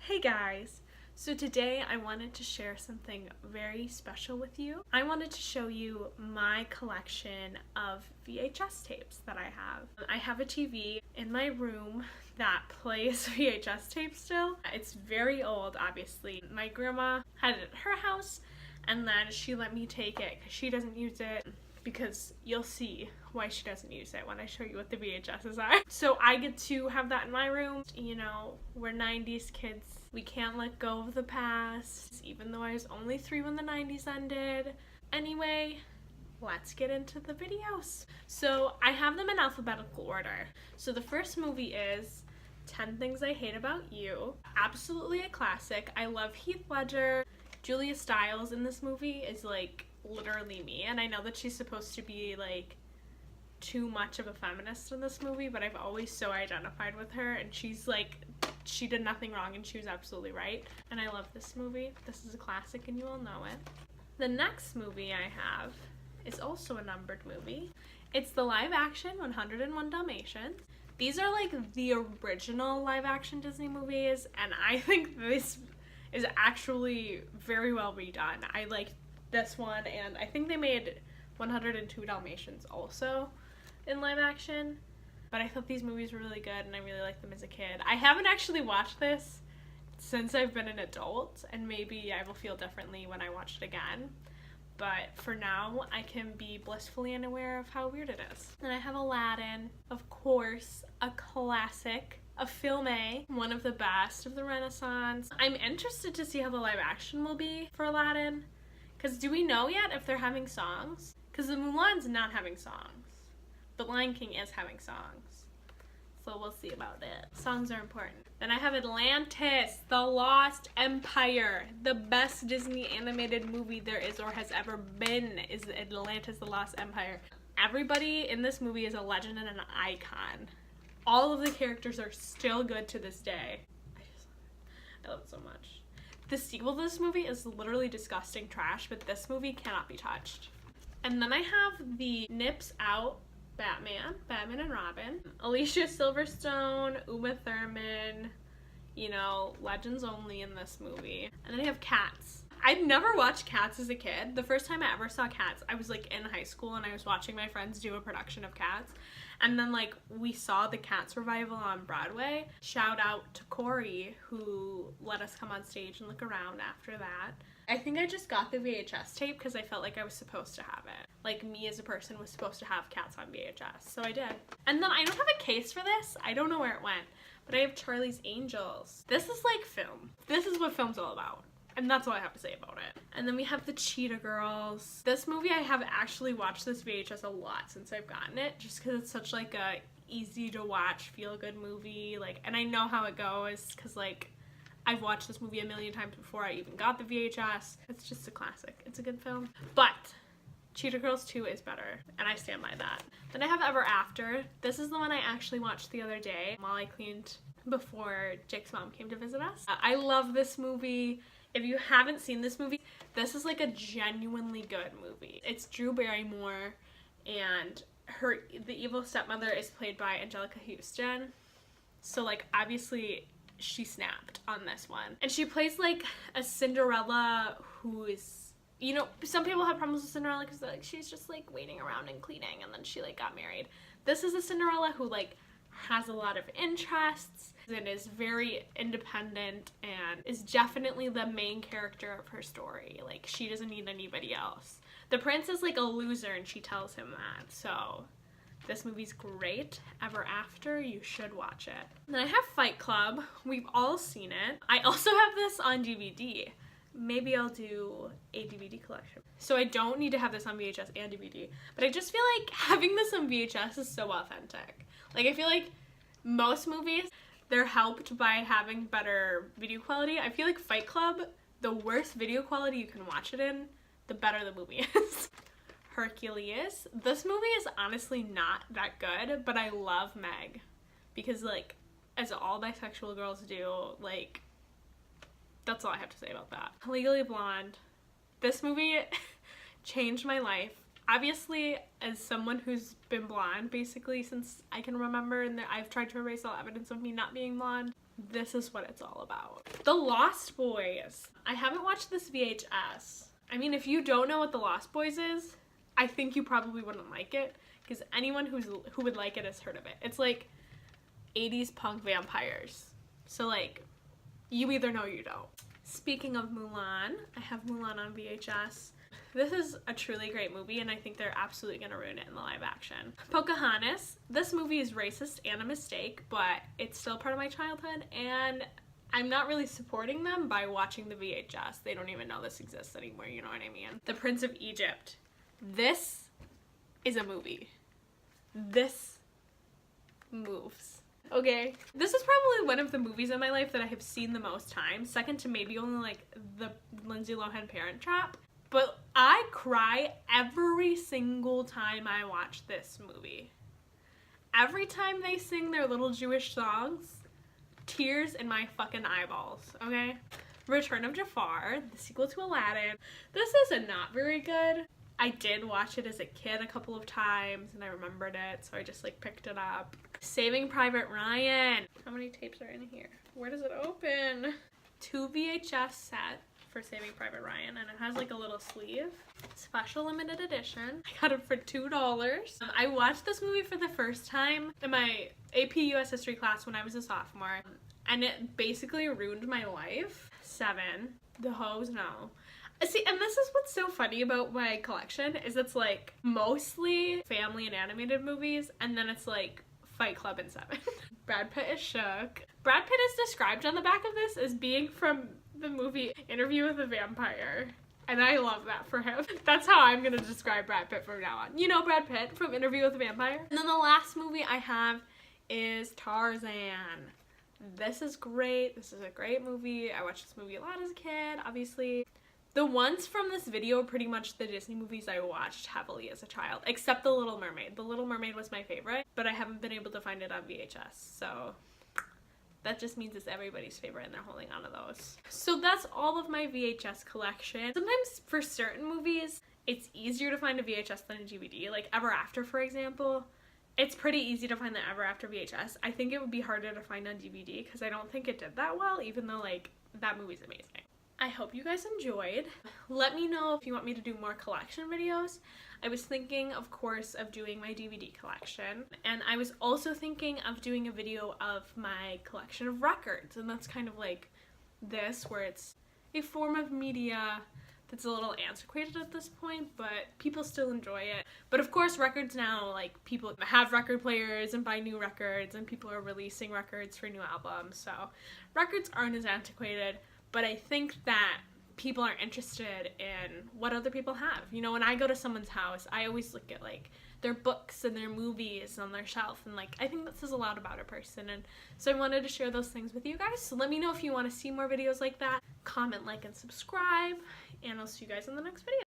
Hey guys! So today I wanted to share something very special with you. I wanted to show you my collection of VHS tapes that I have. I have a TV in my room that plays VHS tapes still. It's very old, obviously. My grandma had it at her house and then she let me take it because she doesn't use it, because you'll see why she doesn't use it when I show you what the VHSs are. So I get to have that in my room. You know, we're 90s kids. We can't let go of the past, even though I was only 3 when the 90s ended. Anyway, let's get into the videos. So I have them in alphabetical order. So the first movie is 10 Things I Hate About You. Absolutely a classic. I love Heath Ledger. Julia Stiles in this movie is like literally me, and I know that she's supposed to be like too much of a feminist in this movie, but I've always so identified with her, and she's like, she did nothing wrong and she was absolutely right, and I love this movie. This is a classic and you all know it. The next movie I have is also a numbered movie. It's the live action 101 Dalmatians. These are like the original live action Disney movies, and I think this is actually very well redone. I like this one, and I think they made 102 Dalmatians also in live action, but I thought these movies were really good and I really liked them as a kid. I haven't actually watched this since I've been an adult, and maybe I will feel differently when I watch it again, but for now I can be blissfully unaware of how weird it is. And I have Aladdin, of course, a classic, a film one of the best of the Renaissance. I'm interested to see how the live action will be for Aladdin, because do we know yet if they're having songs? Because the Mulan's not having songs, but Lion King is having songs, so we'll see about it. Songs are important. Then I have Atlantis, The Lost Empire. The best Disney animated movie there is or has ever been is Atlantis, The Lost Empire. Everybody in this movie is a legend and an icon. All of the characters are still good to this day. I love it so much. The sequel to this movie is literally disgusting trash, but this movie cannot be touched. And then I have the Nips Out Batman and Robin, Alicia Silverstone, Uma Thurman, you know, legends only in this movie. And then I have Cats. I'd never watched Cats as a kid. The first time I ever saw Cats, I was like in high school and I was watching my friends do a production of Cats. And then like we saw the Cats revival on Broadway. Shout out to Corey who let us come on stage and look around after that. I think I just got the VHS tape because I felt like I was supposed to have it. Like me as a person was supposed to have Cats on VHS, so I did. And then I don't have a case for this. I don't know where it went, but I have Charlie's Angels. This is like film. This is what film's all about. And that's all I have to say about it. And then we have the Cheetah Girls. This movie, I have actually watched this VHS a lot since I've gotten it, just because it's such like a easy to watch, feel good movie. Like, and I know how it goes because like I've watched this movie a million times before I even got the VHS. It's just a classic. It's a good film. But Cheetah Girls 2 is better, and I stand by that. Then I have Ever After. This is the one I actually watched the other day while I cleaned before Jake's mom came to visit us. I love this movie. If you haven't seen this movie, this is like a genuinely good movie. It's Drew Barrymore, and the evil stepmother is played by Angelica Houston. So like obviously she snapped on this one. And she plays like a Cinderella who is, you know, some people have problems with Cinderella because like she's just like waiting around and cleaning and then she like got married. This is a Cinderella who like has a lot of interests and is very independent and is definitely the main character of her story. Like she doesn't need anybody else. The prince is like a loser and she tells him that. So this movie's great. Ever After, you should watch it. Then I have Fight Club. We've all seen it. I also have this on DVD. Maybe I'll do a DVD collection. So I don't need to have this on VHS and DVD, but I just feel like having this on VHS is so authentic. Like I feel like most movies, they're helped by having better video quality. I feel like Fight Club, the worse video quality you can watch it in, the better the movie is. Hercules. This movie is honestly not that good, but I love Meg because like as all bisexual girls do, like that's all I have to say about that. Legally Blonde. This movie changed my life. Obviously, as someone who's been blonde basically since I can remember, and I've tried to erase all evidence of me not being blonde, this is what it's all about. The Lost Boys. I haven't watched this VHS. I mean, if you don't know what The Lost Boys is, I think you probably wouldn't like it, because anyone who would like it has heard of it. It's like 80s punk vampires. So like, you either know or you don't. Speaking of Mulan, I have Mulan on VHS. This is a truly great movie, and I think they're absolutely going to ruin it in the live action. Pocahontas. This movie is racist and a mistake, but it's still part of my childhood, and I'm not really supporting them by watching the VHS. They don't even know this exists anymore, you know what I mean? The Prince of Egypt. This is a movie. This moves. Okay, this is probably one of the movies in my life that I have seen the most times, second to maybe only like the Lindsay Lohan Parent Trap. But I cry every single time I watch this movie. Every time they sing their little Jewish songs, tears in my fucking eyeballs, okay? Return of Jafar, the sequel to Aladdin. This is not very good. I did watch it as a kid a couple of times and I remembered it, so I just like picked it up. Saving Private Ryan. How many tapes are in here? Where does it open? 2 VHS set for Saving Private Ryan, and it has like a little sleeve. Special limited edition. I got it for $2. I watched this movie for the first time in my AP US History class when I was a sophomore, and it basically ruined my life. 7. The Hoes, no. See, and this is what's so funny about my collection, is it's like mostly family and animated movies, and then it's like Fight Club and 7. Brad Pitt is shook. Brad Pitt is described on the back of this as being from the movie Interview with a Vampire, and I love that for him. That's how I'm gonna describe Brad Pitt from now on. You know Brad Pitt from Interview with a Vampire? And then the last movie I have is Tarzan. This is great. This is a great movie. I watched this movie a lot as a kid, obviously. The ones from this video are pretty much the Disney movies I watched heavily as a child, except The Little Mermaid. The Little Mermaid was my favorite, but I haven't been able to find it on VHS, so that just means it's everybody's favorite and they're holding on to those. So that's all of my VHS collection. Sometimes for certain movies, it's easier to find a VHS than a DVD. Like Ever After, for example. It's pretty easy to find the Ever After VHS. I think it would be harder to find on DVD because I don't think it did that well, even though like that movie's amazing. I hope you guys enjoyed. Let me know if you want me to do more collection videos. I was thinking, of course, of doing my DVD collection, and I was also thinking of doing a video of my collection of records, and that's kind of like this, where it's a form of media that's a little antiquated at this point, but people still enjoy it. But of course, records now, like, people have record players and buy new records, and people are releasing records for new albums, so records aren't as antiquated. But I think that people are interested in what other people have. You know, when I go to someone's house, I always look at like their books and their movies on their shelf, and like I think that says a lot about a person, and so I wanted to share those things with you guys. So let me know if you want to see more videos like that. Comment, like, and subscribe, and I'll see you guys in the next video.